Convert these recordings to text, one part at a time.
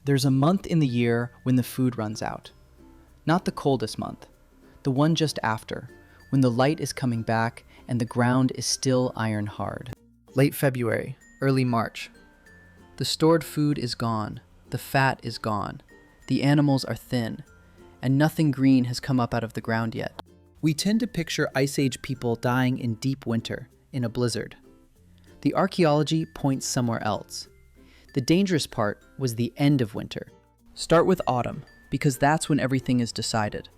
There's a month in the year when the food runs out. Not the coldest month, the one just after, when the light is coming back and the ground is still iron hard. Late February, early March. The stored food is gone, the fat is gone, the animals are thin, and nothing green has come up out of the ground yet. We tend to picture Ice Age people dying in deep winter, in a blizzard. The archaeology points somewhere else. The dangerous part was the end of winter. Start with autumn, because that's when everything is decided.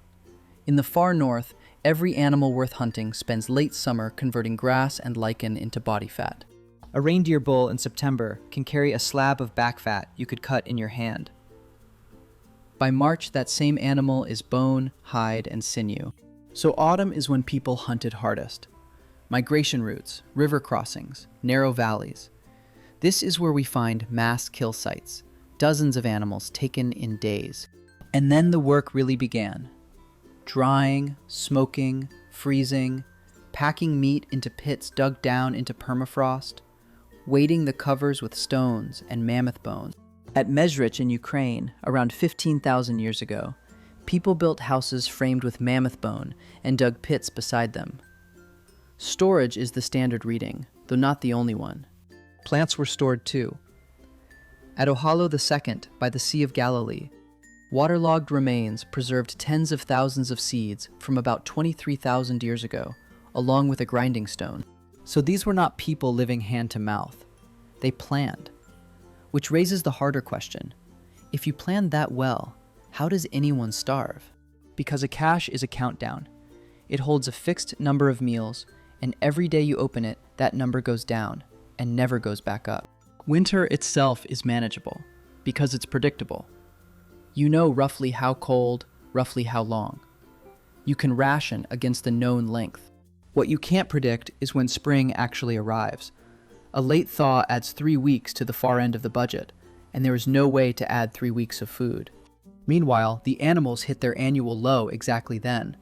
In the far north, every animal worth hunting spends late summer converting grass and lichen into body fat. A reindeer bull in September can carry a slab of back fat you could cut in your hand. By March, that same animal is bone, hide, and sinew. So autumn is when people hunted hardest. Migration routes, river crossings, narrow valleys. This is where we find mass kill sites, dozens of animals taken in days. And then the work really began. Drying, smoking, freezing, packing meat into pits dug down into permafrost, weighting the covers with stones and mammoth-bone. At Mezhyrich in Ukraine, around 15,000 years ago, people built houses framed with mammoth-bone and dug pits beside them. Storage is the standard reading, though not the only one. Plants were stored too. At Ohalo the Second, by the Sea of Galilee, waterlogged remains preserved tens of thousands of seeds from about 23,000 years ago, along with a grinding stone. So these were not people living hand to mouth. They planned. Which raises the harder question. If you planned that well, how does anyone starve? Because a cache is a countdown. It holds a fixed number of meals, and every day you open it, that number goes down and never goes back up. Winter itself is manageable because it's predictable. You know roughly how cold, roughly how long. You can ration against a known length. What you can't predict is when spring actually arrives. A late thaw adds 3 weeks to the far end of the budget, and there is no way to add 3 weeks of food. Meanwhile, the animals hit their annual low exactly then.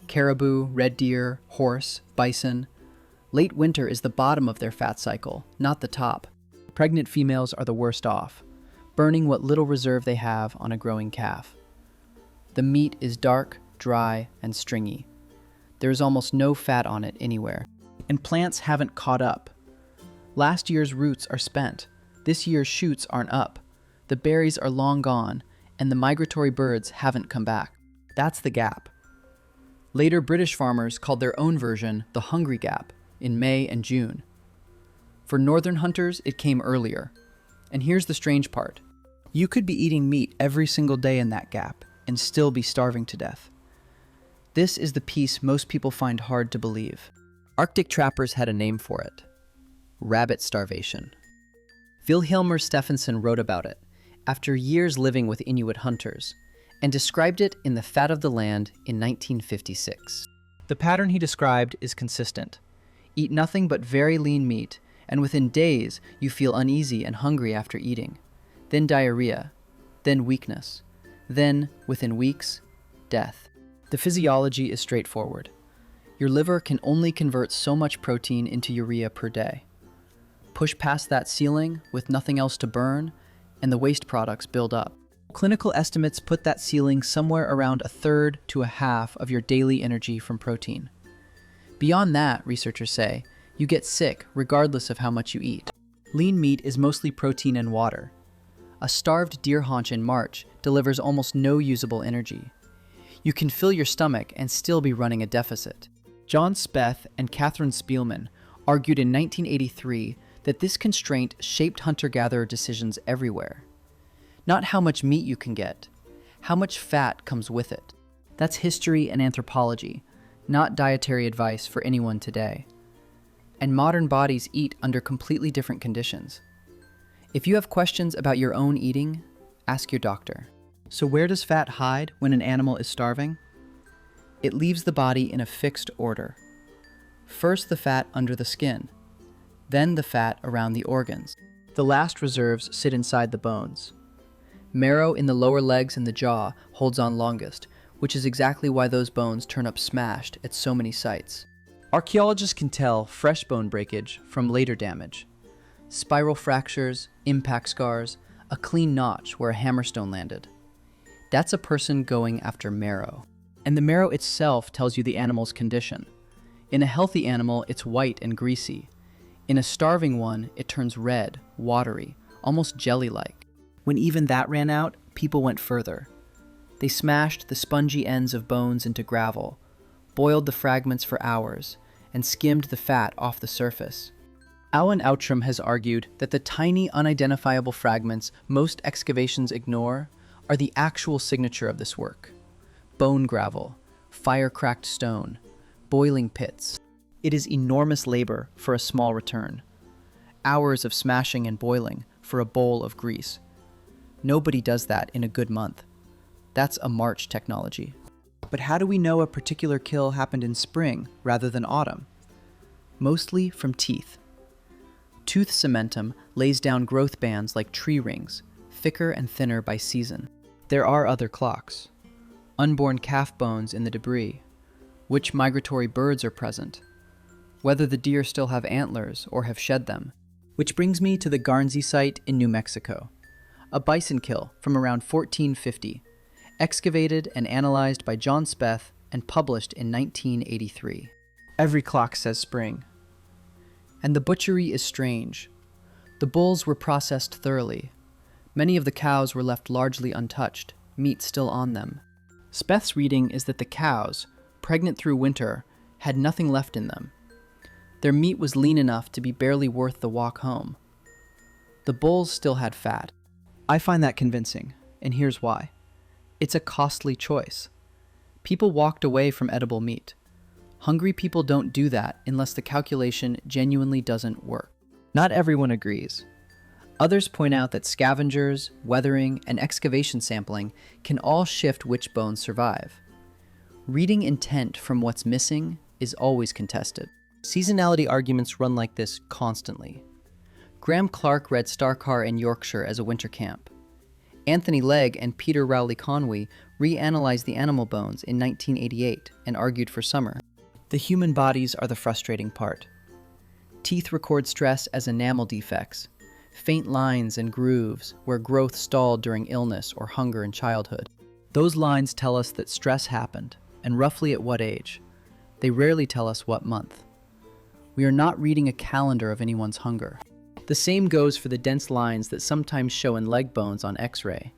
Caribou, red deer, horse, bison. Late winter is the bottom of their fat cycle, not the top. Pregnant females are the worst off, burning what little reserve they have on a growing calf. The meat is dark, dry, and stringy. There is almost no fat on it anywhere. And plants haven't caught up. Last year's roots are spent. This year's shoots aren't up. The berries are long gone, and the migratory birds haven't come back. That's the gap. Later British farmers called their own version the Hungry Gap in May and June. For northern hunters, it came earlier. And here's the strange part. You could be eating meat every single day in that gap and still be starving to death. This is the piece most people find hard to believe. Arctic trappers had a name for it. Rabbit starvation. Vilhjalmur Stefansson wrote about it after years living with Inuit hunters and described it in The Fat of the Land in 1956. The pattern he described is consistent. Eat nothing but very lean meat, and within days you feel uneasy and hungry after eating. Then diarrhea, then weakness, then, within weeks, death. The physiology is straightforward. Your liver can only convert so much protein into urea per day. Push past that ceiling with nothing else to burn, and the waste products build up. Clinical estimates put that ceiling somewhere around 1/3 to 1/2 of your daily energy from protein. Beyond that, researchers say, you get sick regardless of how much you eat. Lean meat is mostly protein and water. A starved deer haunch in March delivers almost no usable energy. You can fill your stomach and still be running a deficit. John Speth and Catherine Spielman argued in 1983 that this constraint shaped hunter-gatherer decisions everywhere. Not how much meat you can get, how much fat comes with it. That's history and anthropology, not dietary advice for anyone today. And modern bodies eat under completely different conditions. If you have questions about your own eating, ask your doctor. So where does fat hide when an animal is starving? It leaves the body in a fixed order. First the fat under the skin, then the fat around the organs. The last reserves sit inside the bones. Marrow in the lower legs and the jaw holds on longest, which is exactly why those bones turn up smashed at so many sites. Archaeologists can tell fresh bone breakage from later damage. Spiral fractures, impact scars, a clean notch where a hammerstone landed. That's a person going after marrow. And the marrow itself tells you the animal's condition. In a healthy animal, it's white and greasy. In a starving one, it turns red, watery, almost jelly-like. When even that ran out, people went further. They smashed the spongy ends of bones into gravel, boiled the fragments for hours, and skimmed the fat off the surface. Alan Outram has argued that the tiny, unidentifiable fragments most excavations ignore are the actual signature of this work. Bone gravel, fire-cracked stone, boiling pits. It is enormous labor for a small return. Hours of smashing and boiling for a bowl of grease. Nobody does that in a good month. That's a March technology. But how do we know a particular kill happened in spring rather than autumn? Mostly from teeth. Tooth cementum lays down growth bands like tree rings, thicker and thinner by season. There are other clocks. Unborn calf bones in the debris. Which migratory birds are present. Whether the deer still have antlers or have shed them. Which brings me to the Garnsey site in New Mexico. A bison kill from around 1450, excavated and analyzed by John Speth and published in 1983. Every clock says spring. And the butchery is strange. The bulls were processed thoroughly. Many of the cows were left largely untouched, meat still on them. Speth's reading is that the cows, pregnant through winter, had nothing left in them. Their meat was lean enough to be barely worth the walk home. The bulls still had fat. I find that convincing, and here's why. It's a costly choice. People walked away from edible meat. Hungry people don't do that unless the calculation genuinely doesn't work. Not everyone agrees. Others point out that scavengers, weathering, and excavation sampling can all shift which bones survive. Reading intent from what's missing is always contested. Seasonality arguments run like this constantly. Graham Clark read Starcar in Yorkshire as a winter camp. Anthony Legg and Peter Rowley Conway reanalyzed the animal bones in 1988 and argued for summer. The human bodies are the frustrating part. Teeth record stress as enamel defects, faint lines and grooves where growth stalled during illness or hunger in childhood. Those lines tell us that stress happened, and roughly at what age. They rarely tell us what month. We are not reading a calendar of anyone's hunger. The same goes for the dense lines that sometimes show in leg bones on X-ray.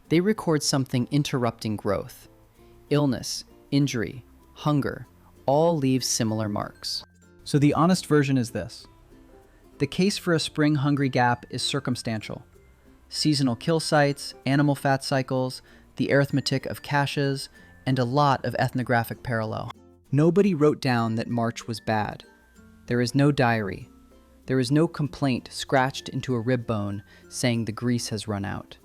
They record something interrupting growth. Illness, injury, hunger, all leave similar marks. So the honest version is this. The case for a spring hungry gap is circumstantial. Seasonal kill sites, animal fat cycles, the arithmetic of caches, and a lot of ethnographic parallel. Nobody wrote down that March was bad. There is no diary. There is no complaint scratched into a rib bone saying the grease has run out.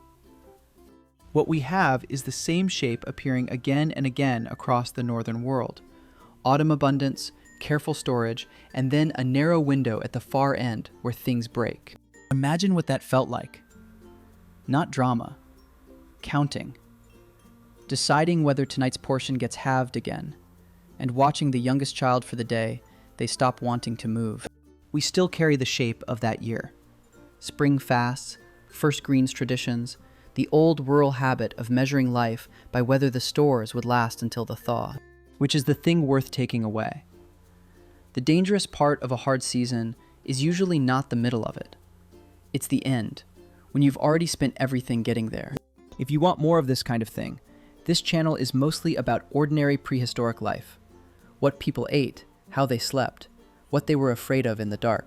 What we have is the same shape appearing again and again across the northern world. Autumn abundance, careful storage, and then a narrow window at the far end where things break. Imagine what that felt like. Not drama. Counting. Deciding whether tonight's portion gets halved again. And watching the youngest child for the day, they stop wanting to move. We still carry the shape of that year. Spring fasts, first greens traditions, the old rural habit of measuring life by whether the stores would last until the thaw, which is the thing worth taking away. The dangerous part of a hard season is usually not the middle of it. It's the end, when you've already spent everything getting there. If you want more of this kind of thing, this channel is mostly about ordinary prehistoric life. What people ate, how they slept, what they were afraid of in the dark.